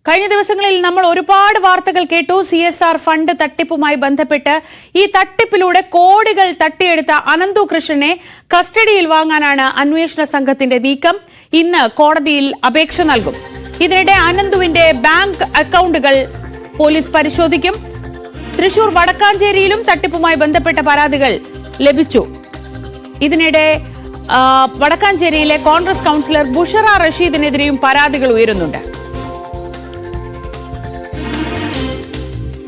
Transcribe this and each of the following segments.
കഴിഞ്ഞ ദിവസങ്ങളിൽ നമ്മൾ ഒരുപാട് വാർത്തകൾ കേട്ടു. CSR ഫണ്ട് തട്ടിപ്പുമായി ബന്ധപ്പെട്ട് ഈ തട്ടിപ്പിലൂടെ കോടികൾ തട്ടിയെടുത്ത അനന്തു കൃഷ്ണനെ കസ്റ്റഡിയിൽ വാങ്ങാനാണ് അന്വേഷണ സംഘത്തിന്റെ നീക്കം. ഇന്ന് കോടതിയിൽ അപേക്ഷ നൽകും. ഇതിനിടെ അനന്തുവിന്റെ ബാങ്ക് അക്കൗണ്ടുകൾ പോലീസ് പരിശോധിക്കും. തൃശൂർ വടക്കാഞ്ചേരിയിലും തട്ടിപ്പുമായി ബന്ധപ്പെട്ട പരാതികൾ ലഭിച്ചു. ഇതിനിടെ വടക്കാഞ്ചേരിയിലെ കോൺഗ്രസ് കൗൺസിലർ ബുഷറ റഷീദിനെതിരെയും പരാതികൾ ഉയരുന്നുണ്ട്.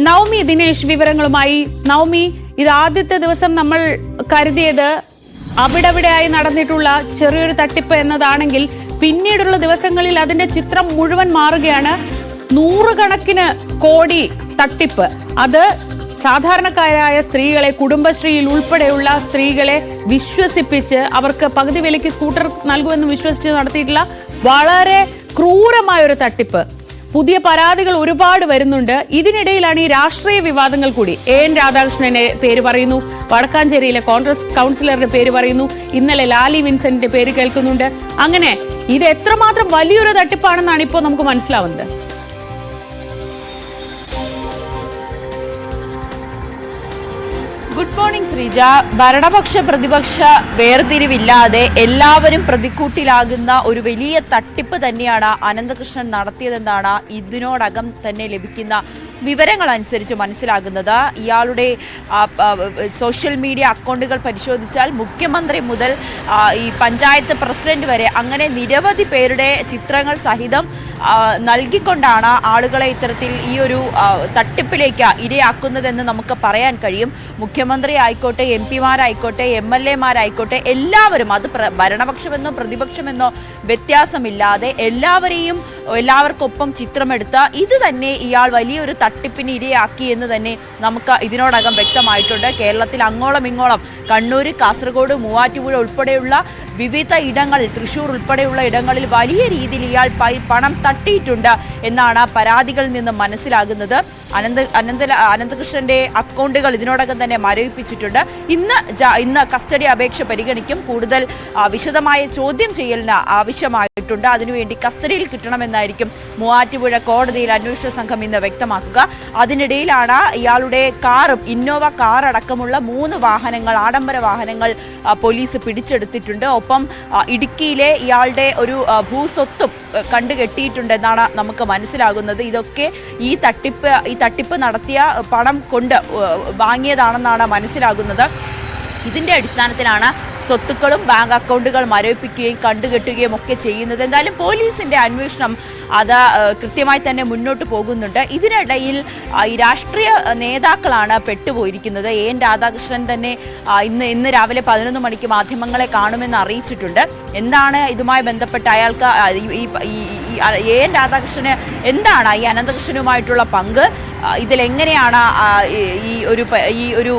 നവമി ദിനേശ് വിവരങ്ങളുമായി. നവമി, ഇത് ആദ്യത്തെ ദിവസം നമ്മൾ കരുതിയത് അവിടെവിടെയായി നടന്നിട്ടുള്ള ചെറിയൊരു തട്ടിപ്പ് എന്നതാണെങ്കിൽ പിന്നീടുള്ള ദിവസങ്ങളിൽ അതിന്റെ ചിത്രം മുഴുവൻ മാറുകയാണ്. നൂറുകണക്കിന് കോടി തട്ടിപ്പ്. അത് സാധാരണക്കാരായ സ്ത്രീകളെ, കുടുംബശ്രീയിൽ ഉൾപ്പെടെയുള്ള സ്ത്രീകളെ വിശ്വസിപ്പിച്ച് അവർക്ക് പകുതി വിലയ്ക്ക് സ്കൂട്ടർ നൽകുമെന്ന് വിശ്വസിച്ച് നടത്തിയിട്ടുള്ള വളരെ ക്രൂരമായ ഒരു തട്ടിപ്പ്. പുതിയ പരാതികൾ ഒരുപാട് വരുന്നുണ്ട്. ഇതിനിടയിലാണ് ഈ രാഷ്ട്രീയ വിവാദങ്ങൾ കൂടി. AN രാധാകൃഷ്ണന്റെ പേര് പറയുന്നു, വടക്കാഞ്ചേരിയിലെ കോൺഗ്രസ് കൗൺസിലറുടെ പേര് പറയുന്നു, ഇന്നലെ ലാലി വിൻസെന്റിന്റെ പേര് കേൾക്കുന്നുണ്ട്. അങ്ങനെ ഇത് എത്രമാത്രം വലിയൊരു തട്ടിപ്പാണെന്നാണ് ഇപ്പോൾ നമുക്ക് മനസ്സിലാവുന്നത്. Good morning Sreeja. ഭരണപക്ഷ പ്രതിപക്ഷ വേർതിരിവില്ലാതെ എല്ലാവരും പ്രതിക്കൂട്ടിലാകുന്ന ഒരു വലിയ തട്ടിപ്പ് തന്നെയാണ് അനന്തകൃഷ്ണൻ നടത്തിയതെന്നാണ് ഇതിനോടകം തന്നെ ലഭിക്കുന്ന വിവരങ്ങൾ അനുസരിച്ച് മനസ്സിലാകുന്നത്. ഇയാളുടെ സോഷ്യൽ മീഡിയ അക്കൗണ്ടുകൾ പരിശോധിച്ചാൽ മുഖ്യമന്ത്രി മുതൽ ഈ പഞ്ചായത്ത് പ്രസിഡന്റ് വരെ അങ്ങനെ നിരവധി പേരുടെ ചിത്രങ്ങൾ സഹിതം നൽകിക്കൊണ്ടാണ് ആളുകളെ ഇത്തരത്തിൽ ഈ ഒരു തട്ടിപ്പിലേക്ക് ഇരയാക്കുന്നതെന്ന് നമുക്ക് പറയാൻ കഴിയും. മുഖ്യമന്ത്രി ആയിക്കോട്ടെ, MP-മാരായിക്കോട്ടെ, MLA-മാരായിക്കോട്ടെ, എല്ലാവരും, അത് ഭരണപക്ഷമെന്നോ പ്രതിപക്ഷമെന്നോ വ്യത്യാസമില്ലാതെ എല്ലാവർക്കൊപ്പം ചിത്രമെടുത്ത് ഇത് തന്നെ ഇയാൾ വലിയൊരു തട്ടിപ്പിന് ഇരയാക്കി എന്ന് തന്നെ നമുക്ക് ഇതിനോടകം വ്യക്തമായിട്ടുണ്ട്. കേരളത്തിൽ അങ്ങോളം ഇങ്ങോളം കണ്ണൂർ, കാസർഗോഡ്, മൂവാറ്റുപുഴ ഉൾപ്പെടെയുള്ള വിവിധ ഇടങ്ങളിൽ, തൃശൂർ ഉൾപ്പെടെയുള്ള ഇടങ്ങളിൽ വലിയ രീതിയിൽ ഇയാൾ പണം തട്ടിയിട്ടുണ്ട് എന്നാണ് പരാതികളിൽ നിന്ന് മനസ്സിലാകുന്നത്. അനന്തകൃഷ്ണന്റെ അക്കൗണ്ടുകൾ ഇതിനോടകം തന്നെ മരവിപ്പിച്ചിട്ടുണ്ട്. ഇന്ന് കസ്റ്റഡി അപേക്ഷ പരിഗണിക്കും. കൂടുതൽ വിശദമായ ചോദ്യം ചെയ്യലിന് ആവശ്യമായിട്ടുണ്ട്. അതിനുവേണ്ടി കസ്റ്റഡിയിൽ കിട്ടണമെന്നായിരിക്കും മൂവാറ്റുപുഴ കോടതിയിൽ അന്വേഷണ സംഘം ഇന്ന് വ്യക്തമാക്കുക. അതിനിടയിലാണ് ഇയാളുടെ കാറും, ഇന്നോവ കാർ അടക്കമുള്ള 3 വാഹനങ്ങൾ, ആഡംബര വാഹനങ്ങൾ പോലീസ് പിടിച്ചെടുത്തിട്ടുണ്ട്. ഒപ്പം ഇടുക്കിയിലെ ഇയാളുടെ ഒരു ഭൂസ്വത്തും കണ്ടുകെട്ടിയിട്ടുണ്ടെന്നാണ് നമുക്ക് മനസ്സിലാകുന്നത്. ഇതൊക്കെ ഈ തട്ടിപ്പ് നടത്തിയ പണം കൊണ്ട് വാങ്ങിയതാണെന്നാണ് മനസ്സിലാകുന്നത്. ഇതിന്റെ അടിസ്ഥാനത്തിലാണ് സ്വത്തുക്കളും ബാങ്ക് അക്കൗണ്ടുകൾ മരവിപ്പിക്കുകയും കണ്ടുകെട്ടുകയും ഒക്കെ ചെയ്യുന്നത്. എന്തായാലും പോലീസിന്റെ അന്വേഷണം അത് കൃത്യമായി തന്നെ മുന്നോട്ട് പോകുന്നുണ്ട്. ഇതിനിടയിൽ ഈ രാഷ്ട്രീയ നേതാക്കളാണ് പെട്ടുപോയിരിക്കുന്നത്. AN രാധാകൃഷ്ണൻ തന്നെ ഇന്ന് രാവിലെ 11 മണിക്ക് മാധ്യമങ്ങളെ കാണുമെന്ന് അറിയിച്ചിട്ടുണ്ട്. എന്താണ് ഇതുമായി ബന്ധപ്പെട്ട് അയാൾക്ക് AN രാധാകൃഷ്ണന് എന്താണ് ഈ അനന്തകൃഷ്ണനുമായിട്ടുള്ള പങ്ക്, ഇതിലെങ്ങനെയാണ് ഈ ഒരു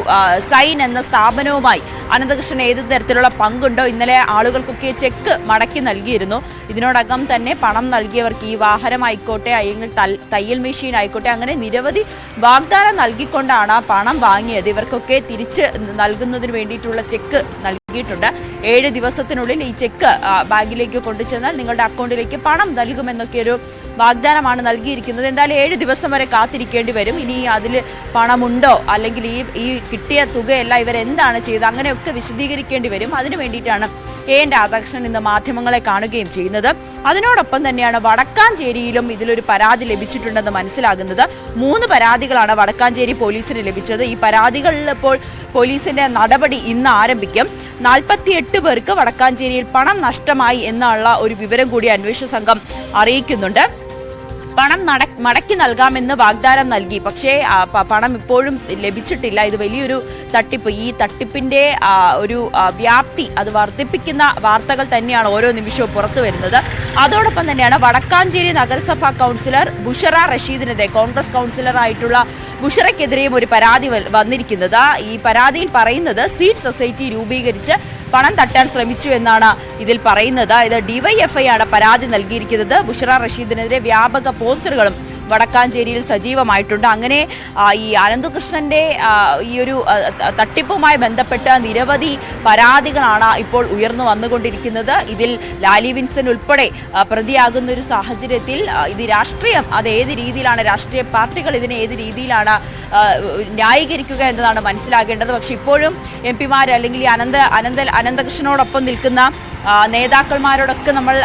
സൈൻ എന്ന സ്ഥാപനവുമായി അനന്തകൃഷ്ണൻ ഏത് തരത്തിലുള്ള പങ്കുണ്ടോ? ഇന്നലെ ആളുകൾക്കൊക്കെ ചെക്ക് മടക്കി നൽകിയിരുന്നു. ഇതിനോടകം തന്നെ പണം നൽകിയവർക്ക് ഈ വാഹനമായിക്കോട്ടെ, അല്ലെങ്കിൽ തയ്യൽ മെഷീൻ ആയിക്കോട്ടെ, അങ്ങനെ നിരവധി വാഗ്ദാനം നൽകിക്കൊണ്ടാണ് പണം വാങ്ങിയത്. ഇവർക്കൊക്കെ തിരിച്ച് നൽകുന്നതിന് വേണ്ടിയിട്ടുള്ള ചെക്ക് നൽകിയിട്ടുണ്ട്. 7 ദിവസത്തിനുള്ളിൽ ഈ ചെക്ക് ബാങ്കിലേക്ക് കൊണ്ടുചെന്നാൽ നിങ്ങളുടെ അക്കൗണ്ടിലേക്ക് പണം നൽകുമെന്നൊക്കെ ഒരു വാഗ്ദാനമാണ് നൽകിയിരിക്കുന്നത്. എന്തായാലും 7 ദിവസം വരെ കാത്തിരിക്കേണ്ടി വരും. ഇനി അതിൽ പണമുണ്ടോ, അല്ലെങ്കിൽ ഈ കിട്ടിയ തുകയല്ല ഇവരെന്താണ് ചെയ്തത്, അങ്ങനെയൊക്കെ വിശദീകരിക്കേണ്ടി വരും. അതിനു വേണ്ടിയിട്ടാണ് AN രാധാകൃഷ്ണൻ ഇന്ന് മാധ്യമങ്ങളെ കാണുകയും ചെയ്യുന്നത്. അതിനോടൊപ്പം തന്നെയാണ് വടക്കാഞ്ചേരിയിലും ഇതിലൊരു പരാതി ലഭിച്ചിട്ടുണ്ടെന്ന് മനസ്സിലാകുന്നത്. 3 പരാതികളാണ് വടക്കാഞ്ചേരി പോലീസിന് ലഭിച്ചത്. ഈ പരാതികളിൽ ഇപ്പോൾ പോലീസിന്റെ നടപടി ഇന്ന് ആരംഭിക്കും. 48 പേർക്ക് വടക്കാഞ്ചേരിയിൽ പണം നഷ്ടമായി എന്നുള്ള ഒരു വിവരം കൂടി അന്വേഷണ സംഘം അറിയിക്കുന്നുണ്ട്. പണം മടക്കി നൽകാമെന്ന് വാഗ്ദാനം നൽകി, പക്ഷേ പണം ഇപ്പോഴും ലഭിച്ചിട്ടില്ല. ഇത് വലിയൊരു തട്ടിപ്പ്. ഈ തട്ടിപ്പിന്റെ ഒരു വ്യാപ്തി അത് വർദ്ധിപ്പിക്കുന്ന വാർത്തകൾ തന്നെയാണ് ഓരോ നിമിഷവും പുറത്തു വരുന്നത്. അതോടൊപ്പം തന്നെയാണ് വടക്കാഞ്ചേരി നഗരസഭാ കൗൺസിലർ ബുഷറ റഷീദിനെതിരെ, കോൺഗ്രസ് കൗൺസിലറായിട്ടുള്ള ബുഷറയ്ക്കെതിരെയും ഒരു പരാതി വന്നിരിക്കുന്നത്. ഈ പരാതിയിൽ പറയുന്നത് സീഡ് സൊസൈറ്റി രൂപീകരിച്ച് പണം തട്ടാൻ ശ്രമിച്ചു എന്നാണ് ഇതിൽ പറയുന്നത്. ഇത് DYFI ആണ് പരാതി നൽകിയിരിക്കുന്നത്. ബുഷറ റഷീദിനെതിരെ വ്യാപക പോസ്റ്ററുകളും വടക്കാഞ്ചേരിയിൽ സജീവമായിട്ടുണ്ട്. അങ്ങനെ ഈ അനന്തകൃഷ്ണന്റെ ഈ ഒരു തട്ടിപ്പുമായി ബന്ധപ്പെട്ട നിരവധി പരാതികളാണ് ഇപ്പോൾ ഉയർന്നു വന്നുകൊണ്ടിരിക്കുന്നത്. ഇതിൽ ലാലി വിൻസെന്റ് ഉൾപ്പെടെ പ്രതിയാകുന്ന ഒരു സാഹചര്യത്തിൽ ഇത് രാഷ്ട്രീയം അത് ഏത് രീതിയിലാണ്, രാഷ്ട്രീയ പാർട്ടികൾ ഇതിനെ ഏത് രീതിയിലാണ് ന്യായീകരിക്കുക എന്നതാണ് മനസ്സിലാകേണ്ടത്. പക്ഷെ ഇപ്പോഴും എം പിമാർ അല്ലെങ്കിൽ അനന്തകൃഷ്ണനോടൊപ്പം നിൽക്കുന്ന നേതാക്കന്മാരോടൊക്കെ നമ്മൾ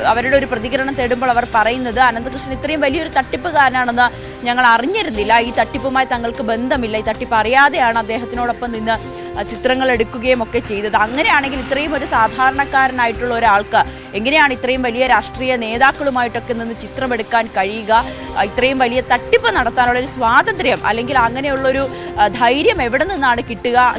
അവരുടെ ഒരു പ്രതികരണം തേടുമ്പോൾ അവർ പറയുന്നത് അനന്തകൃഷ്ണൻ ഇത്രയും വലിയൊരു തട്ടിപ്പുകാരനാണെന്ന് ഞങ്ങൾ അറിഞ്ഞിരുന്നില്ല, ഈ തട്ടിപ്പുമായി തങ്ങൾക്ക് ബന്ധമില്ല, ഈ തട്ടിപ്പ് അറിയാതെയാണ് അദ്ദേഹത്തിനോടൊപ്പം നിന്ന് ചിത്രങ്ങൾ എടുക്കുകയും ഒക്കെ ചെയ്തത്. അങ്ങനെയാണെങ്കിൽ ഇത്രയും ഒരു സാധാരണക്കാരനായിട്ടുള്ള ഒരാൾക്ക് എങ്ങനെയാണ് ഇത്രയും വലിയ രാഷ്ട്രീയ നേതാക്കളുമായിട്ടൊക്കെ നിന്ന് ചിത്രമെടുക്കാൻ കഴിയുക? ഇത്രയും വലിയ തട്ടിപ്പ് നടത്താനുള്ള ഒരു സ്വാതന്ത്ര്യം അല്ലെങ്കിൽ അങ്ങനെയുള്ളൊരു ധൈര്യം എവിടെ നിന്നാണ്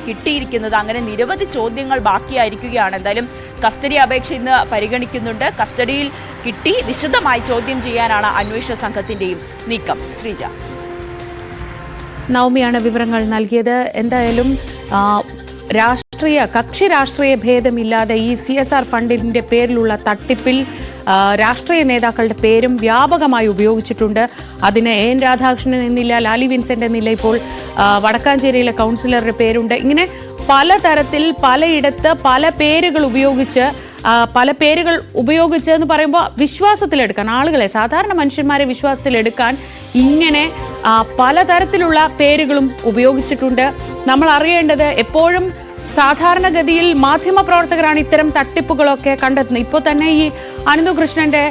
കിട്ടിയിരിക്കുന്നത്? അങ്ങനെ നിരവധി ചോദ്യങ്ങൾ ബാക്കിയായിരിക്കുകയാണ്. എന്തായാലും കസ്റ്റഡി അപേക്ഷ ഇന്ന് പരിഗണിക്കുന്നുണ്ട്. കസ്റ്റഡിയിൽ കിട്ടി വിശദമായി ചോദ്യം ചെയ്യാനാണ് അന്വേഷണ സംഘത്തിന്റെയും നീക്കം. ശ്രീജ, നവമിയാണ് വിവരങ്ങൾ നൽകിയത്. എന്തായാലും കക്ഷി രാഷ്ട്രീയ ഭേദമില്ലാതെ ഈ CSR ഫണ്ടിന്റെ പേരിലുള്ള തട്ടിപ്പിൽ രാഷ്ട്രീയ നേതാക്കളുടെ പേരും വ്യാപകമായി ഉപയോഗിച്ചിട്ടുണ്ട്. അതിന് എൻ രാധാകൃഷ്ണൻ എന്നില്ല, ലാലി വിൻസെന്റ് എന്നില്ല, ഇപ്പോൾ വടക്കാഞ്ചേരിയിലെ കൗൺസിലറുടെ പേരുണ്ട്. ഇങ്ങനെ പലതരത്തിൽ പലയിടത്ത് പല പേരുകൾ ഉപയോഗിച്ച് എന്ന് പറയുമ്പോൾ വിശ്വാസത്തിലെടുക്കാൻ, ആളുകളെ സാധാരണ മനുഷ്യന്മാരെ വിശ്വാസത്തിലെടുക്കാൻ ഇങ്ങനെ പലതരത്തിലുള്ള പേരുകളും ഉപയോഗിച്ചിട്ടുണ്ട്. നമ്മൾ അറിയേണ്ടത് എപ്പോഴും സാധാരണഗതിയിൽ മാധ്യമപ്രവർത്തകരാണ് ഇത്തരം തട്ടിപ്പുകളൊക്കെ കണ്ടെത്തുന്നത്. ഇപ്പോൾ തന്നെ ഈ അനന്തകൃഷ്ണന്റെ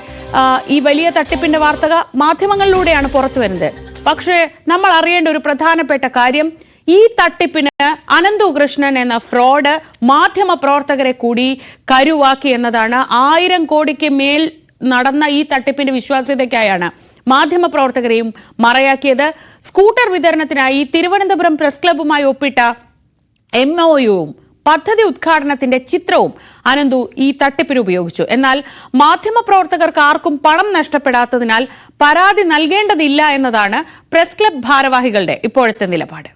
ഈ വലിയ തട്ടിപ്പിന്റെ വാർത്ത മാധ്യമങ്ങളിലൂടെയാണ് പുറത്തു വരുന്നത്. പക്ഷേ നമ്മൾ അറിയേണ്ട ഒരു പ്രധാനപ്പെട്ട കാര്യം, ഈ തട്ടിപ്പിന് അനന്തകൃഷ്ണൻ എന്ന ഫ്രോഡ് മാധ്യമപ്രവർത്തകരെ കൂടി കരുവാക്കി എന്നതാണ്. 1000 കോടിക്ക് മേൽ നടന്ന ഈ തട്ടിപ്പിന്റെ വിശ്വാസ്യതയ്ക്കായാണ് മാധ്യമപ്രവർത്തകരെയും മറയാക്കിയത്. സ്കൂട്ടർ വിതരണത്തിനായി തിരുവനന്തപുരം പ്രസ് ക്ലബ്ബുമായി ഒപ്പിട്ട MOUവും പദ്ധതി ഉദ്ഘാടനത്തിന്റെ ചിത്രവും അനന്തു ഈ തട്ടിപ്പിന് ഉപയോഗിച്ചു. എന്നാൽ മാധ്യമപ്രവർത്തകർക്ക് ആർക്കും പണം നഷ്ടപ്പെടാത്തതിനാൽ പരാതി നൽകേണ്ടതില്ല എന്നതാണ് പ്രസ് ക്ലബ് ഭാരവാഹികളുടെ ഇപ്പോഴത്തെ നിലപാട്.